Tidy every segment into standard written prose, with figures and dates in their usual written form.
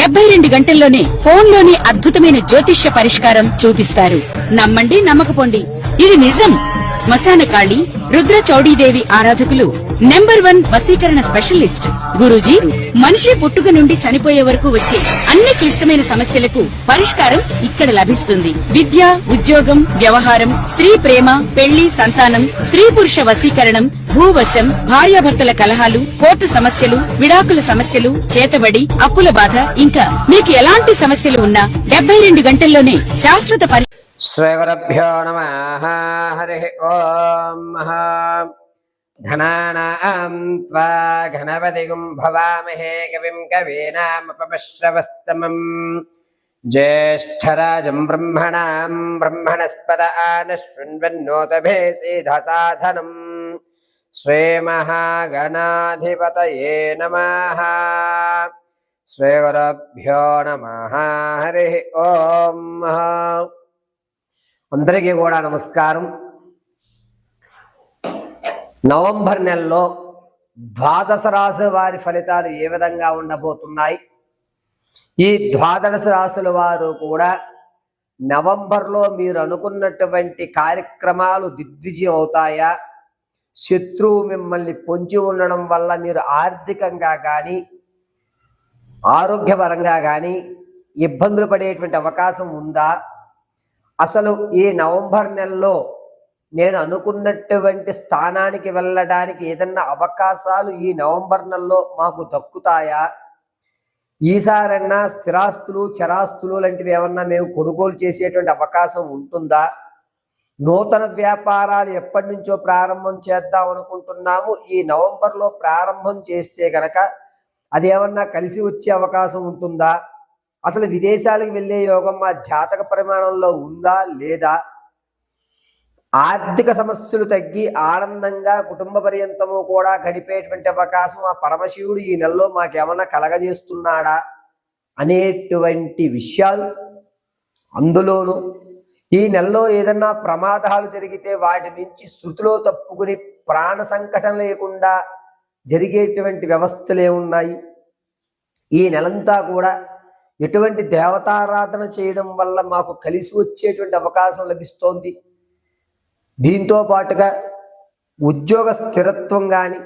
72 గంటల్లోనే ఫోన్లోని అద్భుతమైన జ్యోతిష్య పరిష్కారం చూపిస్తారు. నమ్మండి, నమ్మకపోండి, ఇది నిజం. శ్మశాన కాళి రుద్ర చౌడీదేవి ఆరాధకులు నంబర్ 1 వశీకరణ స్పెషలిస్ట్. గురూజీ మనిషి పుట్టుక నుండి చనిపోయే వరకు వచ్చే అన్ని క్లిష్టమైన సమస్యలకు పరిష్కారం ఇక్కడ లభిస్తుంది. విద్య, ఉద్యోగం, వ్యవహారం, స్త్రీ ప్రేమ, పెళ్లి, సంతానం, స్త్రీ పురుష వశీకరణం, భూవశం, భార్యాభర్తల కలహాలు, కోర్టు సమస్యలు, విడాకుల సమస్యలు, చేతబడి, అప్పుల బాధ, ఇంకా మీకు ఎలాంటి సమస్యలు ఉన్నా 72 గంటల్లోనే శాశ్వత శ్రీగురుభ్యో నమః. హరి ఓం. ఘనానాం త్వా గణపతిగుం భవామహే కవిం కవీనాముపమశ్రవస్తమం జ్యేష్ఠరాజం బ్రహ్మణాం బ్రహ్మణస్పద ఆనశృణ్వన్నోతభే సిద్ధసాధనం. శ్రీమహాగణాధిపతయే నమః. శ్రీగురుభ్యో నమః. హరి ఓం. అందరికీ కూడా నమస్కారం. నవంబర్ నెలలో ద్వాదశ రాశుల వారి ఫలితాలు ఏ విధంగా ఉండబోతున్నాయి? ఈ ద్వాదశ రాశుల వారు కూడా నవంబర్లో మీరు అనుకున్నటువంటి కార్యక్రమాలు దిగ్విజయం అవుతాయా? శత్రువు మిమ్మల్ని పొంచి ఉండడం వల్ల మీరు ఆర్థికంగా కానీ ఆరోగ్యపరంగా కానీ ఇబ్బందులు పడేటువంటి అవకాశం ఉందా? అసలు ఈ నవంబర్ నెలలో నేను అనుకున్నటువంటి స్థానానికి వెళ్ళడానికి ఏదన్నా అవకాశాలు ఈ నవంబర్ నెలలో మాకు దక్కుతాయా? ఈసారన్నా స్థిరాస్తులు, చరాస్తులు లాంటివి ఏమన్నా మేము కొనుగోలు చేసేటువంటి అవకాశం ఉంటుందా? నూతన వ్యాపారాలు ఎప్పటి నుంచో ప్రారంభం చేద్దాం అనుకుంటున్నాము. ఈ నవంబర్లో ప్రారంభం చేస్తే గనక అది ఏమన్నా కలిసి వచ్చే అవకాశం ఉంటుందా? అసలు విదేశాలకు వెళ్ళే యోగం మా జాతక పరిమాణంలో ఉందా లేదా? ఆర్థిక సమస్యలు తగ్గి ఆనందంగా కుటుంబ పర్యంతము కూడా గడిపేటువంటి అవకాశం ఆ పరమశివుడు ఈ నెలలో మాకేమన్నా కలగజేస్తున్నాడా అనేటువంటి విషయాలు, అందులోనూ ఈ నెలలో ఏదన్నా ప్రమాదాలు జరిగితే వాటి నుంచి శృతిలో తప్పుకుని ప్రాణ సంకటం లేకుండా జరిగేటువంటి వ్యవస్థలు ఏమున్నాయి? ఈ నెలంతా కూడా ఎటువంటి దేవతారాధన చేయడం వల్ల మాకు కలిసి వచ్చేటువంటి అవకాశం లభిస్తోంది? దీంతో పాటుగా ఉద్యోగ స్థిరత్వం కానీ,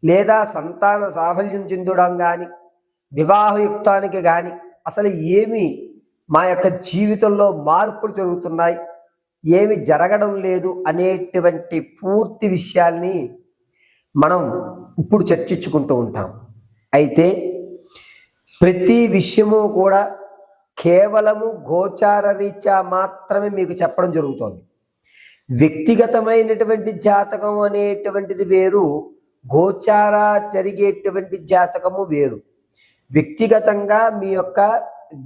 లేదా సంతాన సాఫల్యం చెందడం కానీ, వివాహయుక్తానికి కానీ అసలు ఏమి మా యొక్క జీవితంలో మార్పులు జరుగుతున్నాయి, ఏమి జరగడం లేదు అనేటువంటి పూర్తి విషయాల్ని మనం ఇప్పుడు చర్చించుకుంటూ ఉంటాం. అయితే ప్రతి విషయము కూడా కేవలము గోచార రీత్యా మాత్రమే మీకు చెప్పడం జరుగుతోంది. వ్యక్తిగతమైనటువంటి జాతకం అనేటువంటిది వేరు, గోచార జరిగేటువంటి జాతకము వేరు. వ్యక్తిగతంగా మీ యొక్క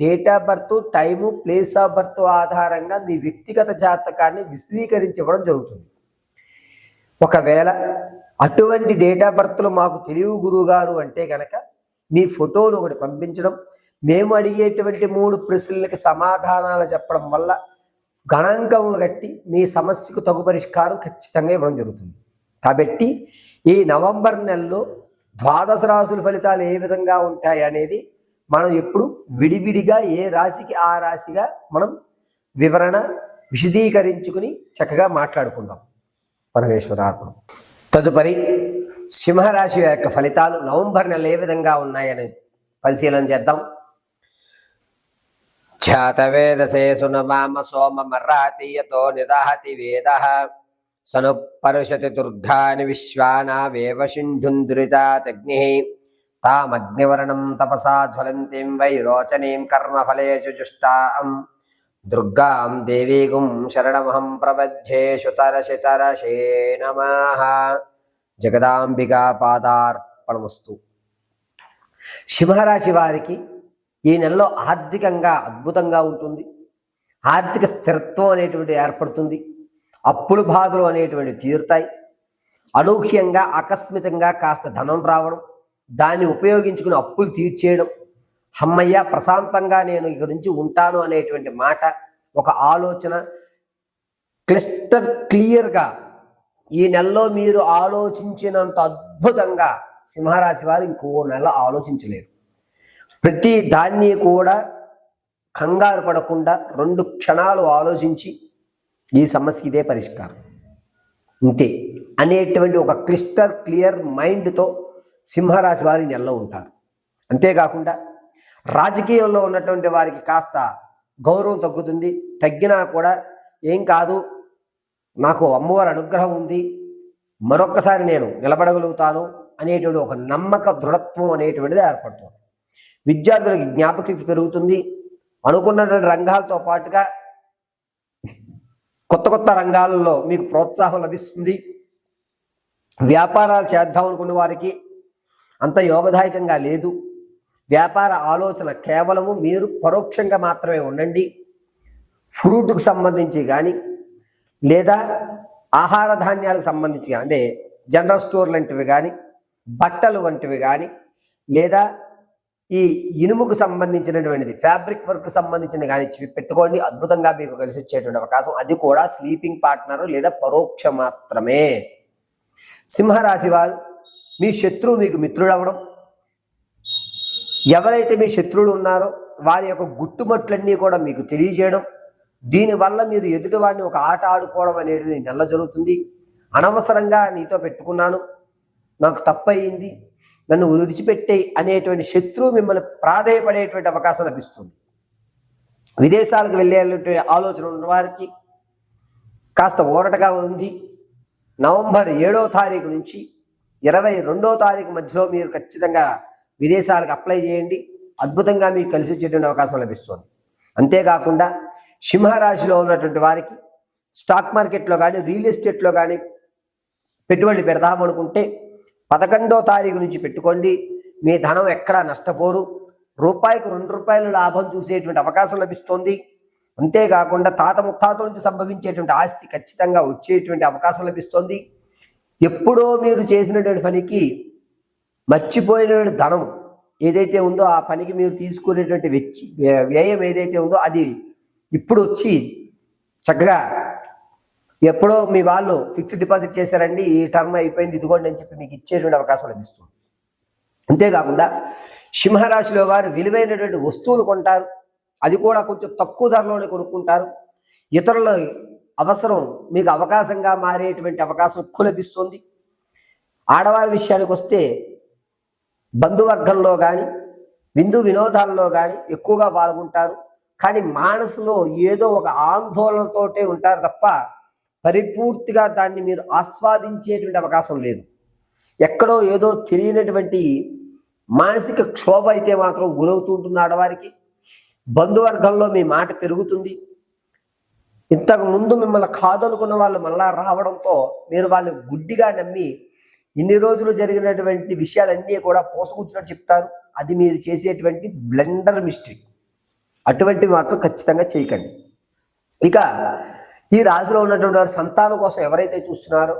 date of birth, time, place of birth ఆధారంగా మీ వ్యక్తిగత జాతకాన్ని విశదీకరించడం జరుగుతుంది. ఒకవేళ అటువంటి డేట్ ఆఫ్ బర్త్లు మాకు తెలియవు గురువుగారు అంటే కనుక మీ ఫోటోను ఒకటి పంపించడం, మేము అడిగేటువంటి 3 ప్రశ్నలకి సమాధానాలు చెప్పడం వల్ల గణాంకములు కట్టి మీ సమస్యకు తగు పరిష్కారం ఖచ్చితంగా ఇవ్వడం జరుగుతుంది. కాబట్టి ఈ నవంబర్ నెలలో ద్వాదశ రాశుల ఫలితాలు ఏ విధంగా ఉంటాయి అనేది మనం ఎప్పుడు విడివిడిగా ఏ రాశికి ఆ రాశిగా మనం వివరణ విశదీకరించుకుని చక్కగా మాట్లాడుకుందాం. పరమేశ్వరాత్మ. తదుపరి సింహరాశి యొక్క ఫలితాలు నవంబర్ నెల ఏ విధంగా ఉన్నాయని పరిశీలన చేద్దాం. ఛాతవేదసే సునమామ సోమమర్రాతీయతో నిదహతి వేదః సను పరుషతి దుర్గాని విశ్వానావేవ సింధుందురితాగ్నిః తామగ్నివర్ణం తపసా జ్వలంతిం వైరోచనీం కర్మఫలేషు జుష్టాం దుర్గాం దేవీగుం శరణమహం ప్రపద్యే శుతరశితరశే నమః. జగదాంబికా పాదార్పణమస్తు. సింహరాశి వారికి ఈ నెలలో ఆర్థికంగా అద్భుతంగా ఉంటుంది. ఆర్థిక స్థిరత్వం అనేటువంటి ఏర్పడుతుంది. అప్పులు బాధలు అనేటువంటి తీరుతాయి. అనూహ్యంగా ఆకస్మికంగా కాస్త ధనం రావడం, దాన్ని ఉపయోగించుకుని అప్పులు తీర్చేయడం, అమ్మయ్య ప్రశాంతంగా నేను ఇక నుంచి ఉంటాను అనేటువంటి మాట, ఒక ఆలోచన క్లియర్గా ఈ నెలలో మీరు ఆలోచించినంత అద్భుతంగా సింహరాశి వారు ఇంకో నెల ఆలోచించలేరు. ప్రతి దాన్ని కూడా కంగారు పడకుండా 2 క్షణాలు ఆలోచించి ఈ సమస్య ఇదే పరిష్కారం ఇంతే అనేటువంటి ఒక క్లియర్ మైండ్తో సింహరాశి వారి నెలలో ఉంటారు. అంతేకాకుండా రాజకీయంలో ఉన్నటువంటి వారికి కాస్త గౌరవం తగ్గుతుంది. తగ్గినా కూడా ఏం కాదు, నాకు అమ్మవారి అనుగ్రహం ఉంది, మరొక్కసారి నేను నిలబడగలుగుతాను అనేటువంటి ఒక నమ్మక దృఢత్వం అనేటువంటిది ఏర్పడుతుంది. విద్యార్థులకి జ్ఞాపక శక్తి పెరుగుతుంది. అనుకున్నటువంటి రంగాలతో పాటుగా కొత్త రంగాలలో మీకు ప్రోత్సాహం లభిస్తుంది. వ్యాపారాలు చేద్దాం అనుకున్న వారికి అంత యోగదాయకంగా లేదు. వ్యాపార ఆలోచన కేవలము మీరు పరోక్షంగా మాత్రమే ఉండండి. ఫ్రూట్కు సంబంధించి కానీ లేదా ఆహార ధాన్యాలకు సంబంధించి అంటే జనరల్ స్టోర్ లాంటివి కానీ, బట్టలు వంటివి కానీ, లేదా ఈ ఇనుముకు సంబంధించినటువంటిది ఫ్యాబ్రిక్ వర్క్ సంబంధించిన కానీ పెట్టుకోండి. అద్భుతంగా మీకు కలిసి వచ్చేటువంటి అవకాశం, అది కూడా స్లీపింగ్ పార్ట్నర్ లేదా పరోక్ష మాత్రమే. సింహరాశి వారు మీ శత్రువు మీకు మిత్రుడవడం, ఎవరైతే మీ శత్రువులు ఉన్నారో వారి యొక్క గుట్టుమట్లన్నీ కూడా మీకు తెలియజేయడం, దీనివల్ల మీరు ఎదుటి వారిని ఒక ఆట ఆడుకోవడం అనేది నెల జరుగుతుంది. అనవసరంగా నీతో పెట్టుకున్నాను, నాకు తప్పయింది, నన్ను విడిచిపెట్టే అనేటువంటి శత్రువు మిమ్మల్ని ప్రాధేయపడేటువంటి అవకాశం లభిస్తుంది. విదేశాలకు వెళ్ళేటువంటి ఆలోచన ఉన్న వారికి కాస్త ఊరటగా ఉంది. నవంబర్ 7వ తారీఖు నుంచి 22వ తారీఖు మధ్యలో మీరు ఖచ్చితంగా విదేశాలకు అప్లై చేయండి. అద్భుతంగా మీకు కలిసి వచ్చేటువంటి అవకాశం లభిస్తుంది. అంతేకాకుండా సింహరాశిలో ఉన్నటువంటి వారికి స్టాక్ మార్కెట్లో కానీ రియల్ ఎస్టేట్లో కానీ పెట్టుబడి పెడదామనుకుంటే 11వ తారీఖు నుంచి పెట్టుకోండి. మీ ధనం ఎక్కడా నష్టపోరు. రూపాయికి 2 రూపాయలు లాభం చూసేటువంటి అవకాశం లభిస్తుంది. అంతేకాకుండా తాత ముత్తాతల నుంచి సంభవించేటువంటి ఆస్తి ఖచ్చితంగా వచ్చేటువంటి అవకాశం లభిస్తుంది. ఎప్పుడో మీరు చేసినటువంటి పనికి మర్చిపోయినటువంటి ధనం ఏదైతే ఉందో ఆ పనికి మీరు తీసుకునేటువంటి వ్యయం ఏదైతే ఉందో అది ఇప్పుడు వచ్చి చక్కగా ఎప్పుడో మీ వాళ్ళు ఫిక్స్డ్ డిపాజిట్ చేశారండి, ఈ టర్మ్ అయిపోయింది, ఇదిగోండి అని చెప్పి మీకు ఇచ్చేటువంటి అవకాశం లభిస్తుంది. అంతేకాకుండా సింహరాశిలో వారు విలువైనటువంటి వస్తువులు కొంటారు. అది కూడా కొంచెం తక్కువ ధరలోనే కొనుక్కుంటారు. ఇతరుల అవసరం మీకు అవకాశంగా మారేటువంటి అవకాశం ఎక్కువ లభిస్తుంది. ఆడవారి విషయానికి వస్తే బంధువర్గంలో కానీ విందు వినోదాల్లో కానీ ఎక్కువగా పాల్గొంటారు. కానీ మనసులో ఏదో ఒక ఆందోళనతోటే ఉంటారు తప్ప పరిపూర్తిగా దాన్ని మీరు ఆస్వాదించేటువంటి అవకాశం లేదు. ఎక్కడో ఏదో తెలియనటువంటి మానసిక క్షోభ అయితే మాత్రం గురవుతూ ఉంటుంది ఆడవారికి. బంధువర్గంలో మీ మాట పెరుగుతుంది. ఇంతకు ముందు మిమ్మల్ని కాదనుకున్న వాళ్ళు మళ్ళా రావడంతో మీరు వాళ్ళని గుడ్డిగా నమ్మి ఇన్ని రోజులు జరిగినటువంటి విషయాలన్నీ కూడా పోసుకూర్చున్నట్టు చెప్తారు. అది మీరు చేసేటువంటి బ్లెండర్ మిస్టేక్. అటువంటివి మాత్రం ఖచ్చితంగా చేయకండి. ఇక ఈ రాశిలో ఉన్నటువంటి వారి సంతానం కోసం ఎవరైతే చూస్తున్నారో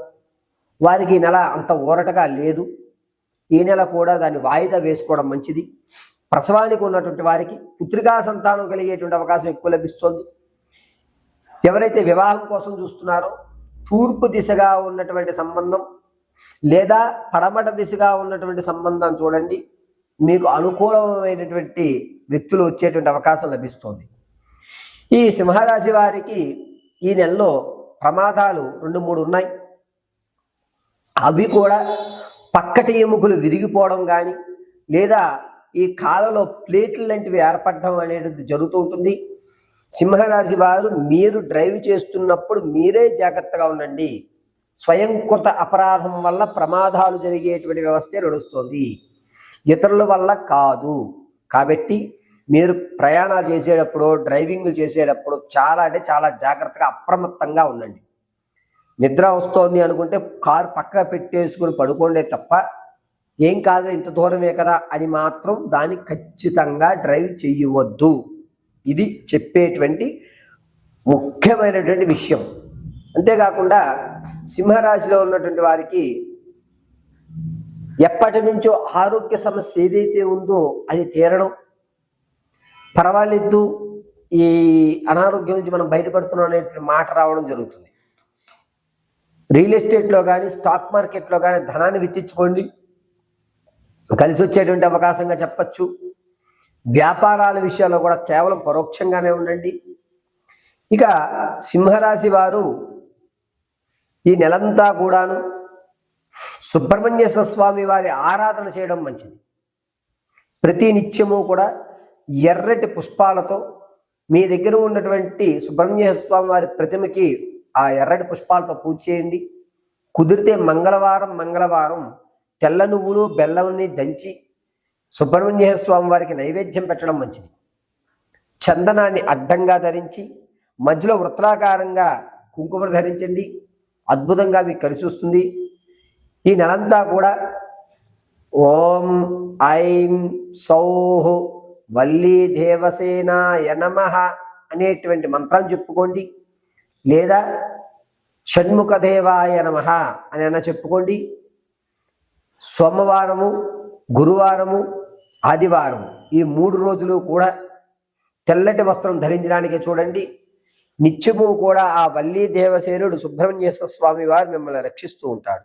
వారికి ఈ నెల అంత ఊరటగా లేదు. ఈ నెల కూడా దాన్ని వాయిదా వేసుకోవడం మంచిది. ప్రసవానికి ఉన్నటువంటి వారికి పుత్రికా సంతానం కలిగేటువంటి అవకాశం ఎక్కువ లభిస్తుంది. ఎవరైతే వివాహం కోసం చూస్తున్నారో తూర్పు దిశగా ఉన్నటువంటి సంబంధం లేదా పడమట దిశగా ఉన్నటువంటి సంబంధం చూడండి, మీకు అనుకూలమైనటువంటి వ్యక్తులు వచ్చేటువంటి అవకాశం లభిస్తుంది. ఈ సింహరాశి వారికి ఈ నెలలో ప్రమాదాలు 2-3 ఉన్నాయి. అవి కూడా పక్కటి ఎముకలు విరిగిపోవడం కానీ లేదా ఈ కాళ్ళలో ప్లేట్లు లాంటివి ఏర్పడడం అనేది జరుగుతూ ఉంటుంది. సింహరాశి వారు మీరు డ్రైవ్ చేస్తున్నప్పుడు మీరే జాగ్రత్తగా ఉండండి. స్వయంకృత అపరాధం వల్ల ప్రమాదాలు జరిగేటువంటి వ్యవస్థే నడుస్తుంది, ఇతరుల వల్ల కాదు. కాబట్టి మీరు ప్రయాణాలు చేసేటప్పుడు డ్రైవింగ్ చేసేటప్పుడు చాలా అంటే చాలా జాగ్రత్తగా అప్రమత్తంగా ఉండండి. నిద్ర వస్తోంది అనుకుంటే కారు పక్క పెట్టేసుకుని పడుకోండే తప్ప ఏం కాదు ఇంత దూరమే కదా అని మాత్రం దాన్ని ఖచ్చితంగా డ్రైవ్ చేయవద్దు. ఇది చెప్పేటువంటి ముఖ్యమైనటువంటి విషయం. అంతేకాకుండా సింహరాశిలో ఉన్నటువంటి వారికి ఎప్పటి నుంచో ఆరోగ్య సమస్య ఏదైతే ఉందో అది తీరడం, పర్వాలేదు ఈ అనారోగ్యం నుంచి మనం బయటపడుతున్నాం అనే మాట రావడం జరుగుతుంది. రియల్ ఎస్టేట్లో కానీ స్టాక్ మార్కెట్లో కానీ ధనాన్ని వెచ్చించుకోండి, కలిసి వచ్చేటువంటి అవకాశంగా చెప్పచ్చు. వ్యాపారాల విషయాల్లో కూడా కేవలం పరోక్షంగానే ఉండండి. ఇక సింహరాశి వారు ఈ నెలంతా కూడాను సుబ్రహ్మణ్యేశ్వర స్వామి వారి ఆరాధన చేయడం మంచిది. ప్రతి నిత్యము కూడా ఎర్రటి పుష్పాలతో మీ దగ్గర ఉన్నటువంటి సుబ్రహ్మణ్యేశ్వర స్వామి వారి ప్రతిమకి ఆ ఎర్రటి పుష్పాలతో పూజ చేయండి. కుదిరితే మంగళవారం తెల్ల నువ్వులు బెల్లంని దంచి సుబ్రహ్మణ్యేశ్వర స్వామి వారికి నైవేద్యం పెట్టడం మంచిది. చందనాన్ని అడ్డంగా ధరించి మధ్యలో వృత్తాకారంగా కుంకుమ ధరించండి. అద్భుతంగా మీకు కలిసి వస్తుంది. ఈ నెలంతా కూడా ఓం ఐం సౌః వల్లీ దేవసేనాయ నమః అనేటువంటి మంత్రాన్ని చెప్పుకోండి. లేదా షణ్ముఖదేవాయ నమః అని అన్న చెప్పుకోండి. సోమవారము, గురువారము, ఆదివారం ఈ 3 రోజులు కూడా తెల్లటి వస్త్రం ధరించడానికి చూడండి. నిత్యము కూడా ఆ వల్లీ దేవసేనుడు సుబ్రహ్మణ్యేశ్వర స్వామి వారు మిమ్మల్ని రక్షిస్తూ ఉంటాడు.